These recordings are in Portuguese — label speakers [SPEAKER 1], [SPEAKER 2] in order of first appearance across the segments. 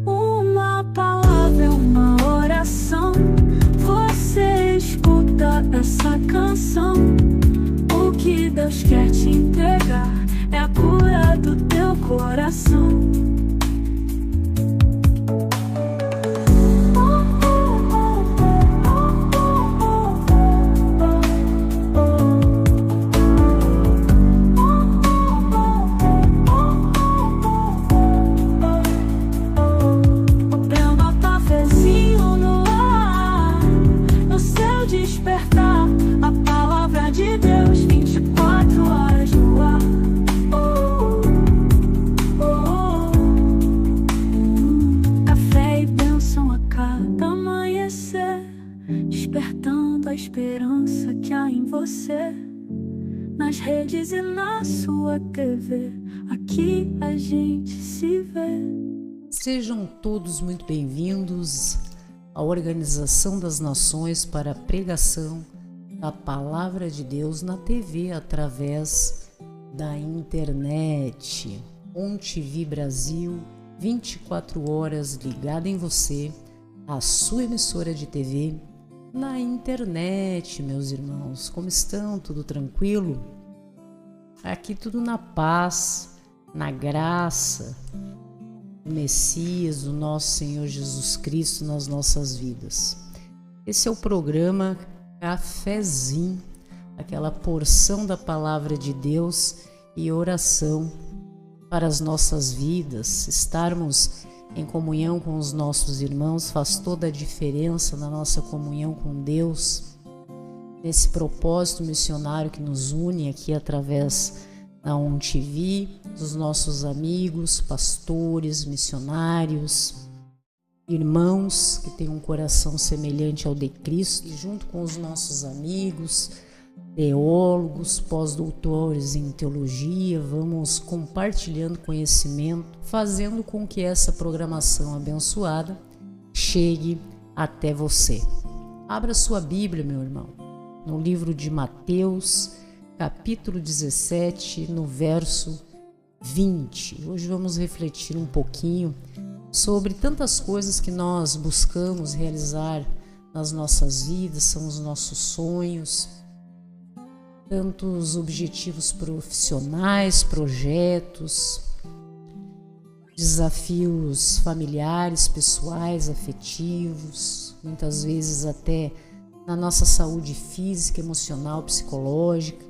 [SPEAKER 1] Uma palavra é uma oração. Você escuta essa canção. O que Deus quer te entregar é a cura do teu coração. Despertando a esperança que há em você, nas redes e na sua TV, aqui a gente se vê.
[SPEAKER 2] Sejam todos muito bem-vindos à Organização das Nações para a pregação da Palavra de Deus na TV através da internet. ONTV Brasil, 24 horas ligada em você, a sua emissora de TV na internet, meus irmãos. Como estão? Tudo tranquilo? Aqui tudo na paz, na graça do Messias, do nosso Senhor Jesus Cristo nas nossas vidas. Esse é o programa Cafezinho, aquela porção da Palavra de Deus e oração para as nossas vidas. Estarmos em comunhão com os nossos irmãos faz toda a diferença na nossa comunhão com Deus, nesse propósito missionário que nos une aqui através da ONTV, dos nossos amigos, pastores, missionários, irmãos que têm um coração semelhante ao de Cristo, e junto com os nossos amigos, teólogos, pós-doutores em teologia, vamos compartilhando conhecimento, fazendo com que essa programação abençoada chegue até você. Abra sua Bíblia, meu irmão, no livro de Mateus, capítulo 17, no verso 20. Hoje vamos refletir um pouquinho sobre tantas coisas que nós buscamos realizar nas nossas vidas, são os nossos sonhos, tantos objetivos profissionais, projetos, desafios familiares, pessoais, afetivos, muitas vezes até na nossa saúde física, emocional, psicológica,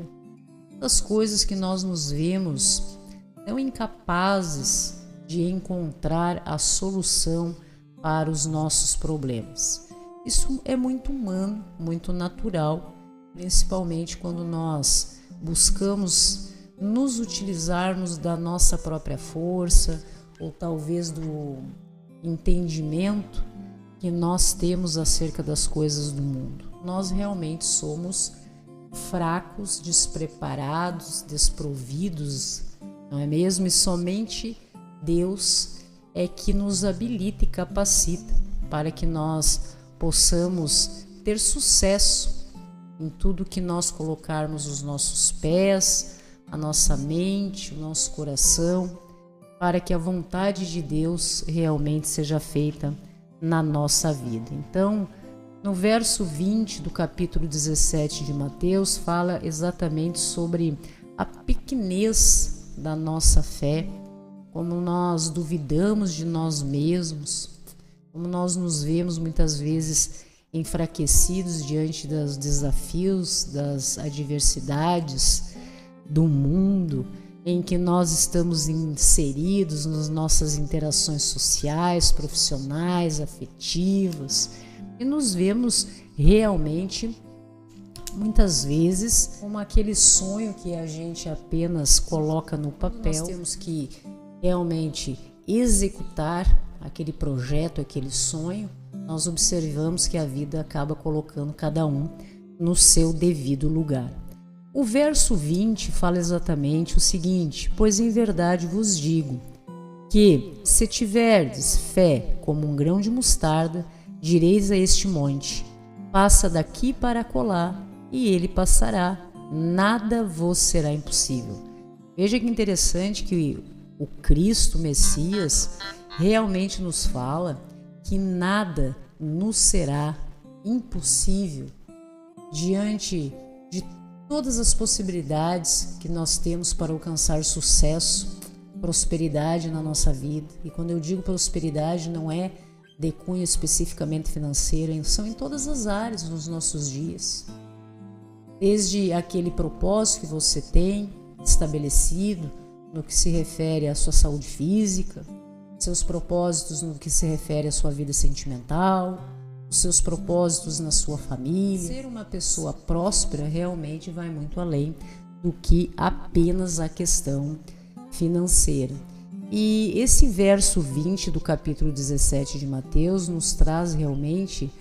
[SPEAKER 2] das coisas que nós nos vemos tão incapazes de encontrar a solução para os nossos problemas. Isso é muito humano, muito natural, principalmente quando nós buscamos nos utilizarmos da nossa própria força ou talvez do entendimento que nós temos acerca das coisas do mundo. Nós realmente somos fracos, despreparados, desprovidos, não é mesmo? E somente Deus é que nos habilita e capacita para que nós possamos ter sucesso em tudo que nós colocarmos os nossos pés, a nossa mente, o nosso coração, para que a vontade de Deus realmente seja feita na nossa vida. Então, no verso 20 do capítulo 17 de Mateus, fala exatamente sobre a pequenez da nossa fé, como nós duvidamos de nós mesmos, como nós nos vemos muitas vezes enfraquecidos diante dos desafios, das adversidades do mundo em que nós estamos inseridos nas nossas interações sociais, profissionais, afetivas, e nos vemos realmente muitas vezes como aquele sonho que a gente apenas coloca no papel. Nós temos que realmente executar aquele projeto, aquele sonho. Nós observamos que a vida acaba colocando cada um no seu devido lugar. O verso 20 fala exatamente o seguinte: pois em verdade vos digo que, se tiverdes fé como um grão de mostarda, direis a este monte: passa daqui para acolá, e ele passará, nada vos será impossível. Veja que interessante que o Cristo Messias, realmente nos fala que nada nos será impossível diante de todas as possibilidades que nós temos para alcançar sucesso, prosperidade na nossa vida. E quando eu digo prosperidade, não é de cunho especificamente financeiro, são em todas as áreas nos nossos dias. Desde aquele propósito que você tem estabelecido no que se refere à sua saúde física, seus propósitos no que se refere à sua vida sentimental, os seus propósitos na sua família. Ser uma pessoa próspera realmente vai muito além do que apenas a questão financeira. E esse verso 20 do capítulo 17 de Mateus nos traz realmente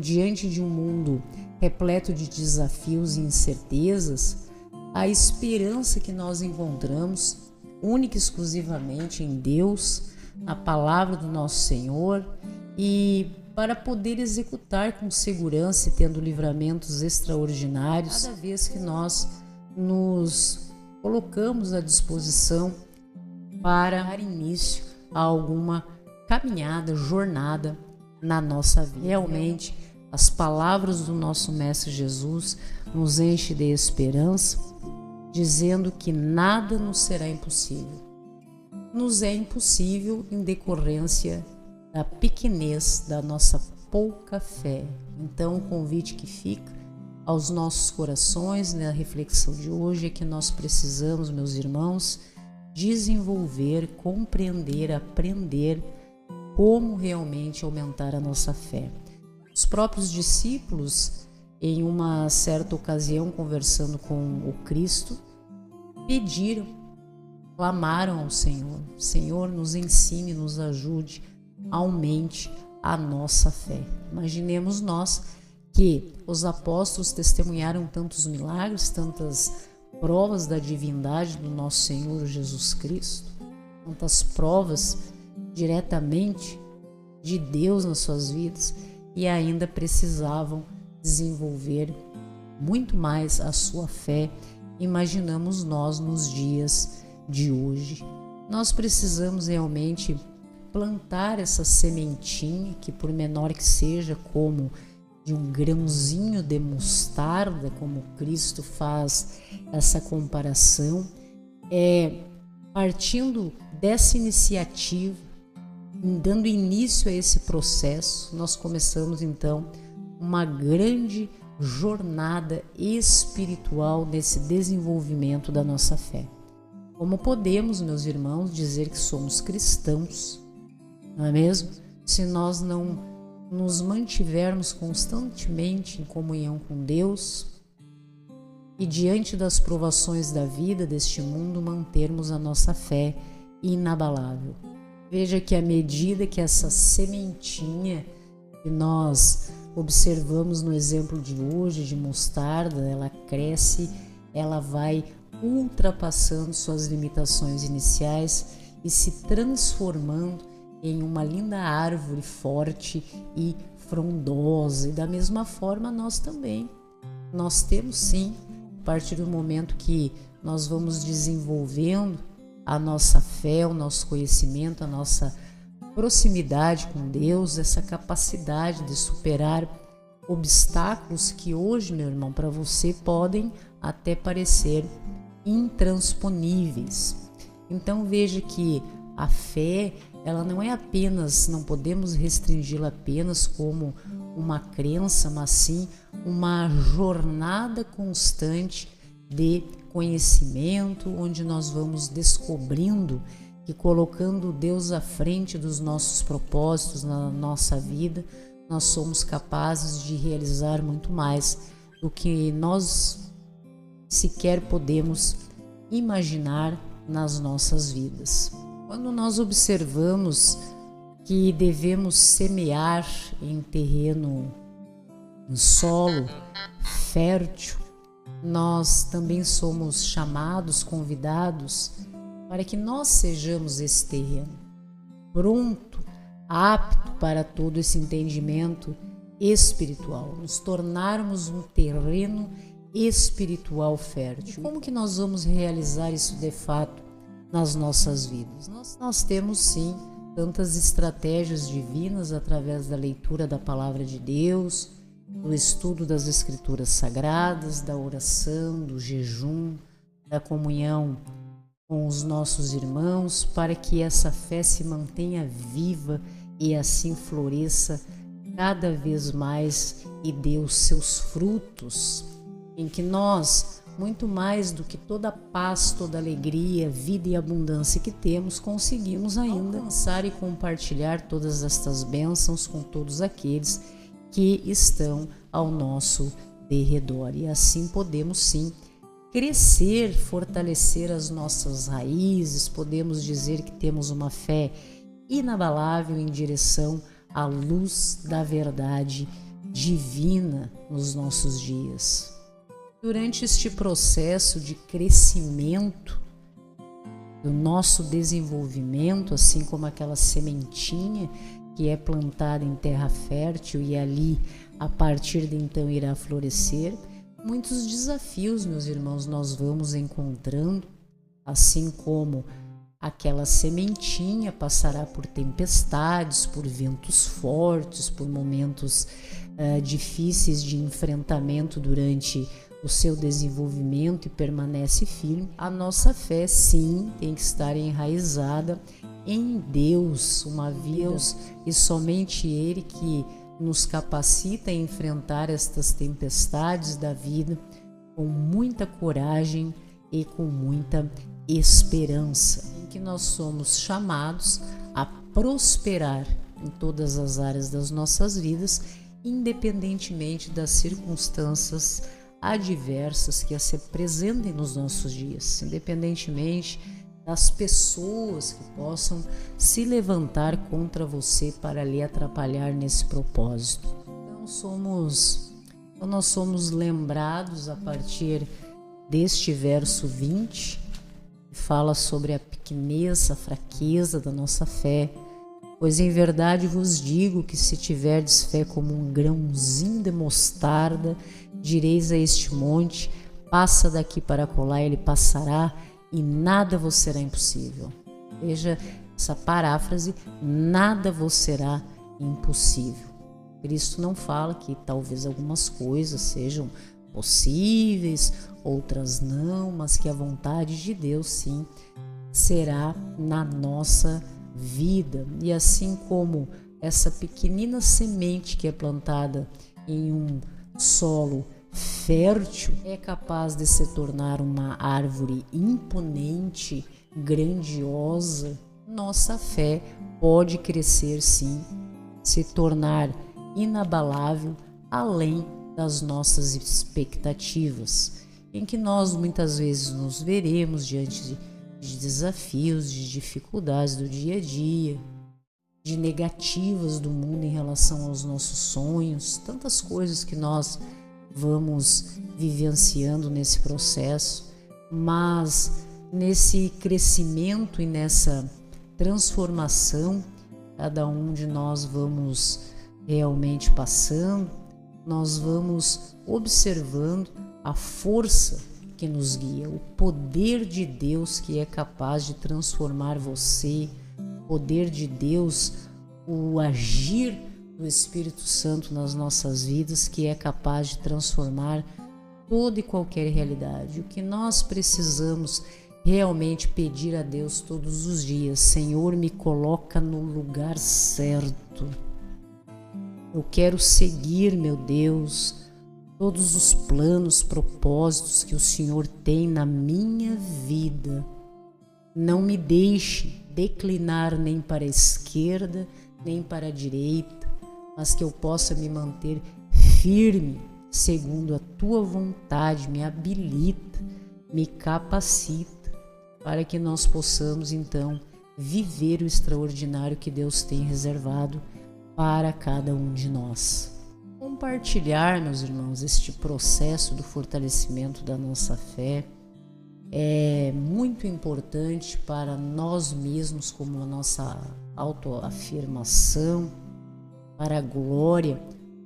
[SPEAKER 2] diante de um mundo repleto de desafios e incertezas, a esperança que nós encontramos única e exclusivamente em Deus, na palavra do nosso Senhor, e para poder executar com segurança e tendo livramentos extraordinários cada vez que nós nos colocamos à disposição para dar início a alguma caminhada, jornada na nossa vida. Realmente, as palavras do nosso Mestre Jesus nos enchem de esperança, dizendo que nada nos será impossível. Nos é impossível em decorrência da pequenez da nossa pouca fé. Então, o convite que fica aos nossos corações na reflexão de hoje é que nós precisamos, meus irmãos, desenvolver, compreender, aprender como realmente aumentar a nossa fé. Os próprios discípulos, em uma certa ocasião, conversando com o Cristo, pediram, clamaram ao Senhor: Senhor, nos ensine, nos ajude, aumente a nossa fé. Imaginemos nós que os apóstolos testemunharam tantos milagres, tantas provas da divindade do nosso Senhor Jesus Cristo, tantas provas diretamente de Deus nas suas vidas, e ainda precisavam desenvolver muito mais a sua fé. Imaginamos nós nos dias de hoje. Nós precisamos realmente plantar essa sementinha, que por menor que seja, como de um grãozinho de mostarda, como Cristo faz essa comparação, partindo dessa iniciativa, dando início a esse processo, nós começamos então uma grande jornada espiritual nesse desenvolvimento da nossa fé. Como podemos, meus irmãos, dizer que somos cristãos, não é mesmo? Se nós não nos mantivermos constantemente em comunhão com Deus e diante das provações da vida, deste mundo, mantermos a nossa fé inabalável. Veja que à medida que essa sementinha que nós observamos no exemplo de hoje, de mostarda, ela cresce, ela vai ultrapassando suas limitações iniciais e se transformando em uma linda árvore forte e frondosa. E da mesma forma nós também. Nós temos sim, a partir do momento que nós vamos desenvolvendo a nossa fé, o nosso conhecimento, a nossa proximidade com Deus, essa capacidade de superar obstáculos que hoje, meu irmão, para você podem até parecer intransponíveis. Então veja que a fé, ela não é apenas, não podemos restringi-la apenas como uma crença, mas sim uma jornada constante de conhecimento, onde nós vamos descobrindo que, colocando Deus à frente dos nossos propósitos na nossa vida, nós somos capazes de realizar muito mais do que nós sequer podemos imaginar nas nossas vidas. Quando nós observamos que devemos semear em terreno, em solo fértil, nós também somos chamados, convidados, para que nós sejamos esse terreno, pronto, apto para todo esse entendimento espiritual, nos tornarmos um terreno espiritual fértil. E como que nós vamos realizar isso de fato nas nossas vidas. Nós temos sim tantas estratégias divinas através da leitura da Palavra de Deus, do estudo das Escrituras Sagradas, da oração, do jejum, da comunhão com os nossos irmãos, para que essa fé se mantenha viva e assim floresça cada vez mais e dê os seus frutos, em que nós, muito mais do que toda a paz, toda a alegria, vida e abundância que temos, conseguimos ainda alcançar e compartilhar todas estas bênçãos com todos aqueles que estão ao nosso derredor. E assim podemos sim crescer, fortalecer as nossas raízes, podemos dizer que temos uma fé inabalável em direção à luz da verdade divina nos nossos dias. Durante este processo de crescimento, do nosso desenvolvimento, assim como aquela sementinha que é plantada em terra fértil e ali, a partir de então, irá florescer, muitos desafios, meus irmãos, nós vamos encontrando, assim como aquela sementinha passará por tempestades, por ventos fortes, por momentos difíceis de enfrentamento durante o seu desenvolvimento e permanece firme. A nossa fé, sim, tem que estar enraizada em Deus, uma vida, e somente Ele que nos capacita a enfrentar estas tempestades da vida com muita coragem e com muita esperança, em que nós somos chamados a prosperar em todas as áreas das nossas vidas, independentemente das circunstâncias adversas que se apresentem nos nossos dias, independentemente das pessoas que possam se levantar contra você para lhe atrapalhar nesse propósito. Então nós somos lembrados a partir deste verso 20, que fala sobre a pequenez, a fraqueza da nossa fé. Pois em verdade vos digo que se tiverdes fé como um grãozinho de mostarda, direis a este monte, passa daqui para acolá, ele passará, e nada vos será impossível. Veja essa paráfrase, nada vos será impossível. Cristo não fala que talvez algumas coisas sejam possíveis, outras não, mas que a vontade de Deus sim será na nossa vida. E assim como essa pequenina semente que é plantada em um solo fértil é capaz de se tornar uma árvore imponente, grandiosa, nossa fé pode crescer sim, se tornar inabalável além das nossas expectativas, em que nós muitas vezes nos veremos diante de desafios, de dificuldades do dia a dia, de negativas do mundo em relação aos nossos sonhos, tantas coisas que nós vamos vivenciando nesse processo, mas nesse crescimento e nessa transformação, cada um de nós vamos realmente passando, nós vamos observando a força que nos guia, o poder de Deus que é capaz de transformar você, o poder de Deus, o agir do Espírito Santo nas nossas vidas que é capaz de transformar toda e qualquer realidade. O que nós precisamos realmente pedir a Deus todos os dias: Senhor, me coloca no lugar certo. Eu quero seguir, meu Deus, todos os planos, propósitos que o Senhor tem na minha vida. Não me deixe declinar nem para a esquerda, nem para a direita, mas que eu possa me manter firme, segundo a Tua vontade. Me habilita, me capacita, para que nós possamos, então, viver o extraordinário que Deus tem reservado para cada um de nós. Compartilhar, meus irmãos, este processo do fortalecimento da nossa fé é muito importante para nós mesmos, como a nossa autoafirmação, para a glória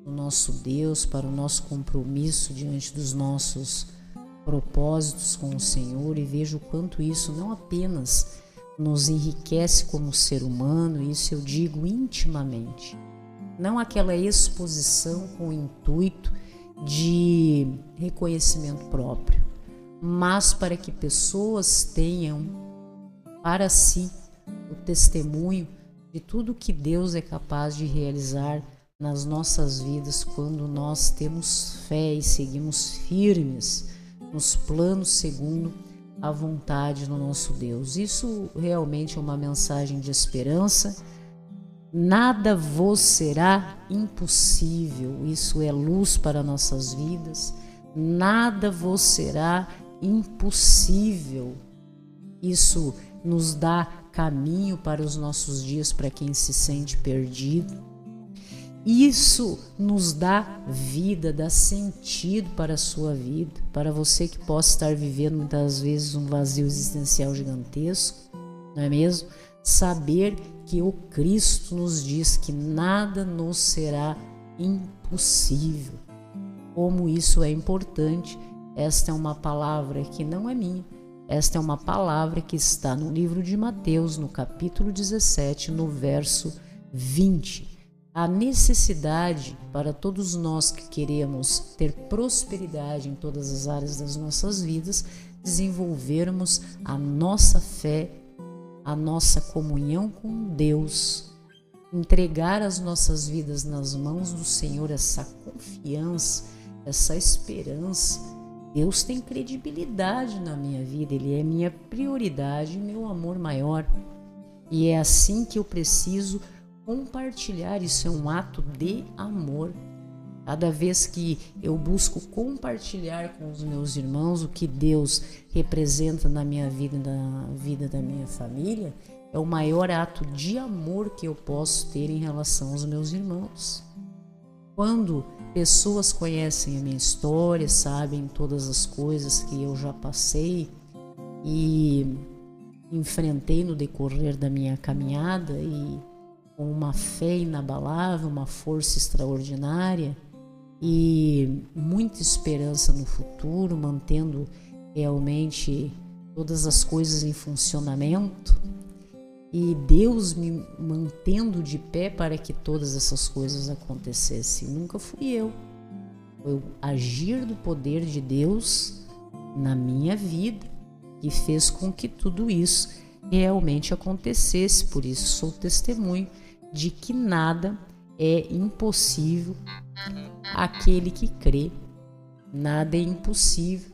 [SPEAKER 2] do nosso Deus, para o nosso compromisso diante dos nossos propósitos com o Senhor e vejo o quanto isso não apenas nos enriquece como ser humano, isso eu digo intimamente, não aquela exposição com o intuito de reconhecimento próprio, mas para que pessoas tenham para si o testemunho de tudo que Deus é capaz de realizar nas nossas vidas quando nós temos fé e seguimos firmes nos planos segundo a vontade do nosso Deus. Isso realmente é uma mensagem de esperança. Nada vos será impossível. Isso é luz para nossas vidas. Nada vos será impossível. Isso nos dá caminho para os nossos dias para quem se sente perdido. Isso nos dá vida, dá sentido para a sua vida, para você que possa estar vivendo muitas vezes um vazio existencial gigantesco, não é mesmo? Saber que o Cristo nos diz que nada nos será impossível. Como isso é importante, esta é uma palavra que não é minha, esta é uma palavra que está no livro de Mateus, no capítulo 17, no verso 20. A necessidade para todos nós que queremos ter prosperidade em todas as áreas das nossas vidas, desenvolvermos a nossa fé, a nossa comunhão com Deus, entregar as nossas vidas nas mãos do Senhor, essa confiança, essa esperança. Deus tem credibilidade na minha vida, Ele é minha prioridade, meu amor maior. E é assim que eu preciso compartilhar, isso é um ato de amor. Cada vez que eu busco compartilhar com os meus irmãos o que Deus representa na minha vida e na vida da minha família, é o maior ato de amor que eu posso ter em relação aos meus irmãos. Quando pessoas conhecem a minha história, sabem todas as coisas que eu já passei e enfrentei no decorrer da minha caminhada e com uma fé inabalável, uma força extraordinária e muita esperança no futuro, mantendo realmente todas as coisas em funcionamento e Deus me mantendo de pé para que todas essas coisas acontecessem. Nunca fui eu. Foi o agir do poder de Deus na minha vida que fez com que tudo isso realmente acontecesse. Por isso sou testemunho de que nada é impossível àquele que crê. Nada é impossível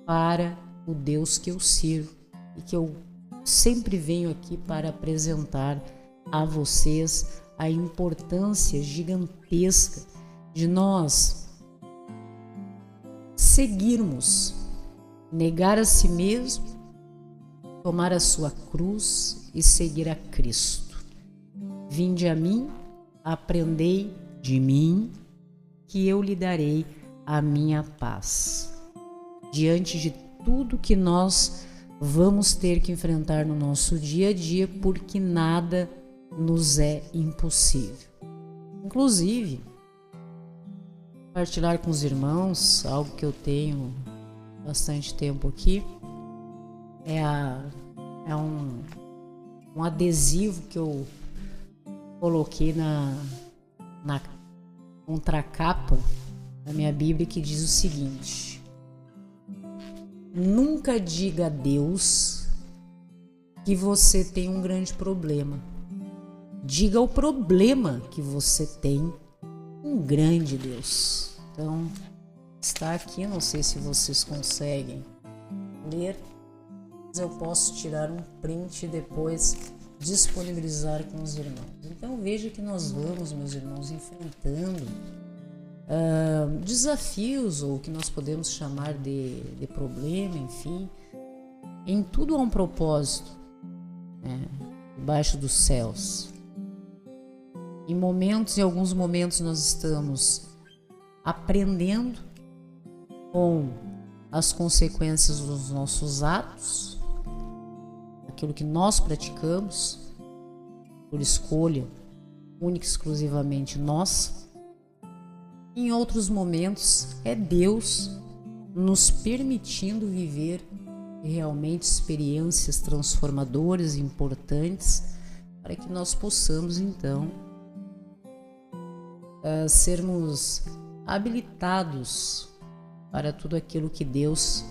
[SPEAKER 2] para o Deus que eu sirvo e que eu sempre venho aqui para apresentar a vocês a importância gigantesca de nós seguirmos, negar a si mesmo, tomar a sua cruz e seguir a Cristo. Vinde a mim, aprendei de mim, que eu lhe darei a minha paz. Diante de tudo que nós vamos ter que enfrentar no nosso dia a dia, porque nada nos é impossível. Inclusive, compartilhar com os irmãos, algo que eu tenho bastante tempo aqui, é um adesivo que eu coloquei na contracapa da minha Bíblia, que diz o seguinte: nunca diga a Deus que você tem um grande problema. Diga o problema que você tem um grande Deus. Então, está aqui, não sei se vocês conseguem ler, mas eu posso tirar um print e depois disponibilizar com os irmãos. Então veja que nós vamos, meus irmãos, enfrentando desafios, ou que nós podemos chamar de problema, enfim. Em tudo há um propósito, debaixo dos céus. Em alguns momentos nós estamos aprendendo com as consequências dos nossos atos, aquilo que nós praticamos por escolha única e exclusivamente nossa. Em outros momentos é Deus nos permitindo viver realmente experiências transformadoras e importantes para que nós possamos então sermos habilitados para tudo aquilo que Deus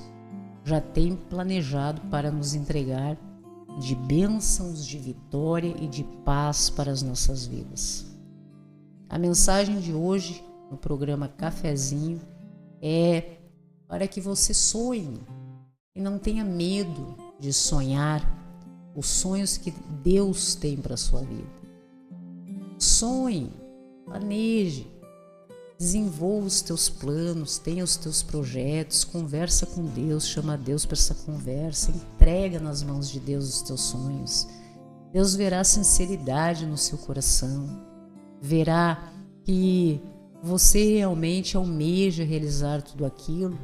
[SPEAKER 2] já tem planejado para nos entregar de bênçãos, de vitória e de paz para as nossas vidas. A mensagem de hoje no programa Cafezinho é para que você sonhe e não tenha medo de sonhar os sonhos que Deus tem para a sua vida. Sonhe, planeje, desenvolva os teus planos, tenha os teus projetos, conversa com Deus, chama Deus para essa conversa, entrega nas mãos de Deus os teus sonhos. Deus verá sinceridade no seu coração, verá que você realmente almeja realizar tudo aquilo.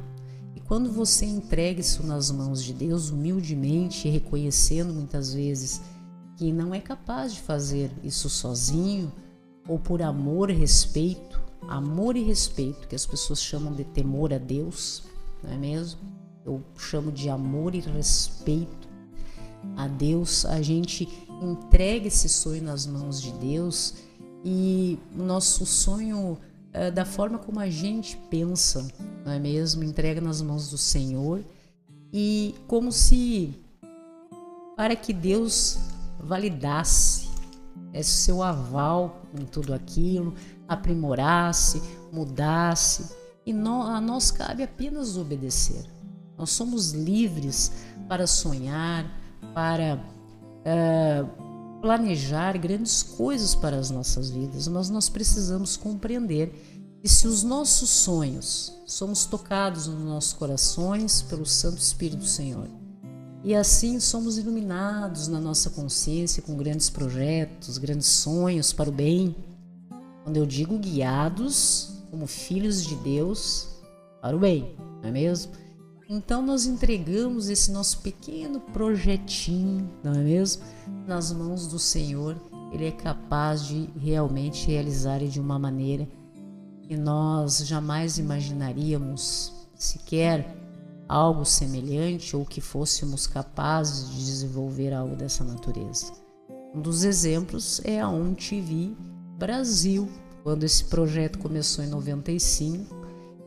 [SPEAKER 2] E quando você entrega isso nas mãos de Deus, humildemente, reconhecendo muitas vezes que não é capaz de fazer isso sozinho, ou por amor e respeito, que as pessoas chamam de temor a Deus, não é mesmo? Eu chamo de amor e respeito a Deus. A gente entrega esse sonho nas mãos de Deus e o nosso sonho, da forma como a gente pensa, não é mesmo? Entrega nas mãos do Senhor e como se para que Deus validasse seu aval em tudo aquilo, aprimorasse, mudasse, e a nós cabe apenas obedecer. Nós somos livres para sonhar, para planejar grandes coisas para as nossas vidas, mas nós precisamos compreender que se os nossos sonhos somos tocados nos nossos corações pelo Santo Espírito do Senhor, e assim somos iluminados na nossa consciência com grandes projetos, grandes sonhos para o bem. Quando eu digo guiados como filhos de Deus para o bem, não é mesmo? Então nós entregamos esse nosso pequeno projetinho, não é mesmo? Nas mãos do Senhor. Ele é capaz de realmente realizar de uma maneira que nós jamais imaginaríamos sequer algo semelhante ou que fôssemos capazes de desenvolver algo dessa natureza. Um dos exemplos é a ON TV Brasil. Quando esse projeto começou em 95,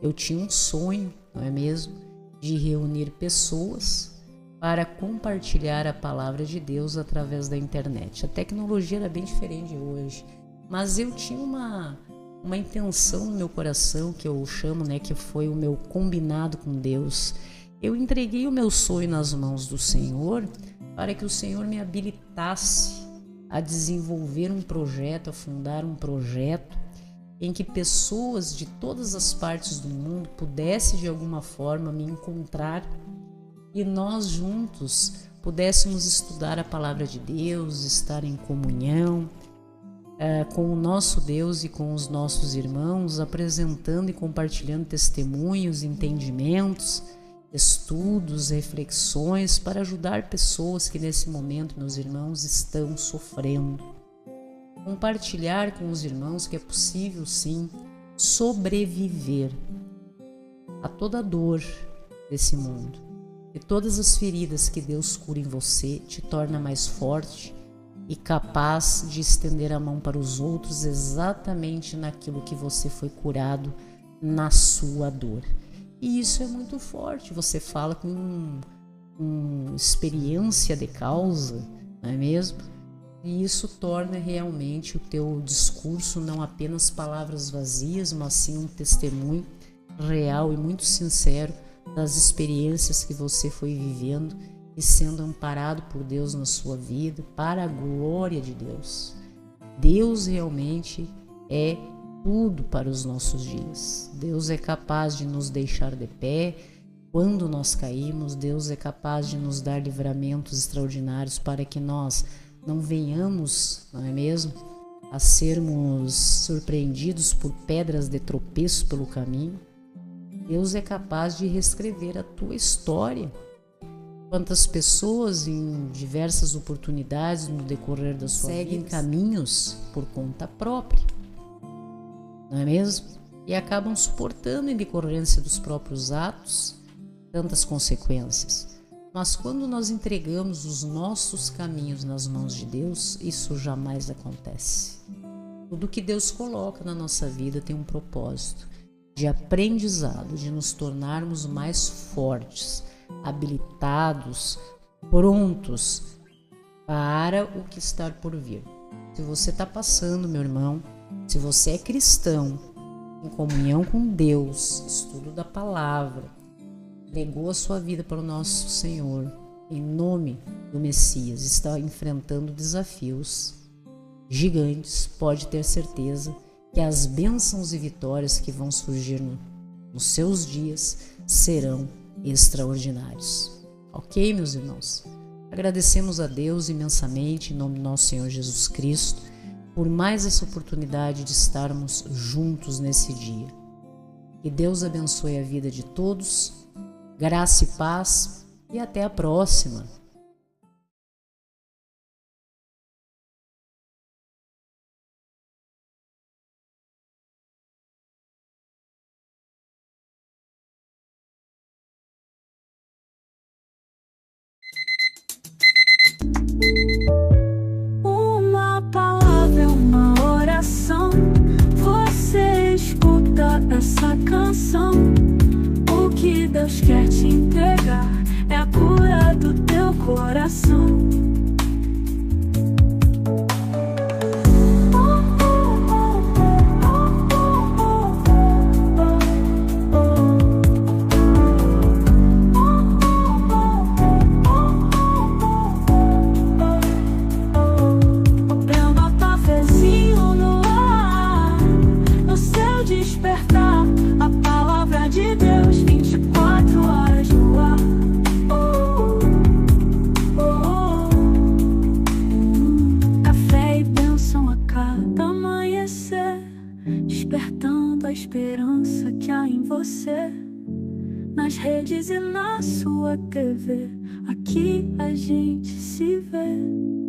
[SPEAKER 2] eu tinha um sonho, não é mesmo, de reunir pessoas para compartilhar a palavra de Deus através da internet. A tecnologia era bem diferente de hoje, mas eu tinha uma intenção no meu coração que eu chamo, que foi o meu combinado com Deus. Eu entreguei o meu sonho nas mãos do Senhor para que o Senhor me habilitasse a desenvolver um projeto, a fundar um projeto em que pessoas de todas as partes do mundo pudessem de alguma forma me encontrar e nós juntos pudéssemos estudar a palavra de Deus, estar em comunhão com o nosso Deus e com os nossos irmãos, apresentando e compartilhando testemunhos, entendimentos, estudos, reflexões para ajudar pessoas que nesse momento, meus irmãos, estão sofrendo. Compartilhar com os irmãos que é possível sim sobreviver a toda dor desse mundo. E todas as feridas que Deus cura em você te torna mais forte e capaz de estender a mão para os outros exatamente naquilo que você foi curado na sua dor. E isso é muito forte, você fala com experiência de causa, não é mesmo? E isso torna realmente o teu discurso não apenas palavras vazias, mas sim um testemunho real e muito sincero das experiências que você foi vivendo e sendo amparado por Deus na sua vida, para a glória de Deus. Deus realmente é tudo para os nossos dias. Deus é capaz de nos deixar de pé quando nós caímos. Deus é capaz de nos dar livramentos extraordinários para que nós não venhamos, não é mesmo, a sermos surpreendidos por pedras de tropeço pelo caminho. Deus é capaz de reescrever a tua história. Quantas pessoas em diversas oportunidades no decorrer da sua vida seguem caminhos por conta própria, não é mesmo? E acabam suportando em decorrência dos próprios atos tantas consequências. Mas quando nós entregamos os nossos caminhos nas mãos de Deus, isso jamais acontece. Tudo que Deus coloca na nossa vida tem um propósito de aprendizado, de nos tornarmos mais fortes, habilitados, prontos para o que está por vir. Se você está passando, meu irmão, se você é cristão, em comunhão com Deus, estudo da palavra, entregou a sua vida para o nosso Senhor, em nome do Messias, está enfrentando desafios gigantes, pode ter certeza que as bênçãos e vitórias que vão surgir nos seus dias serão extraordinários. Ok, meus irmãos? Agradecemos a Deus imensamente, em nome do nosso Senhor Jesus Cristo, por mais essa oportunidade de estarmos juntos nesse dia. Que Deus abençoe a vida de todos, graça e paz, e até a próxima.
[SPEAKER 1] Uma palavra é uma oração. Você escuta essa canção. O que Deus quer te entregar é a cura do teu coração. Despertando a esperança que há em você, nas redes e na sua TV, aqui a gente se vê.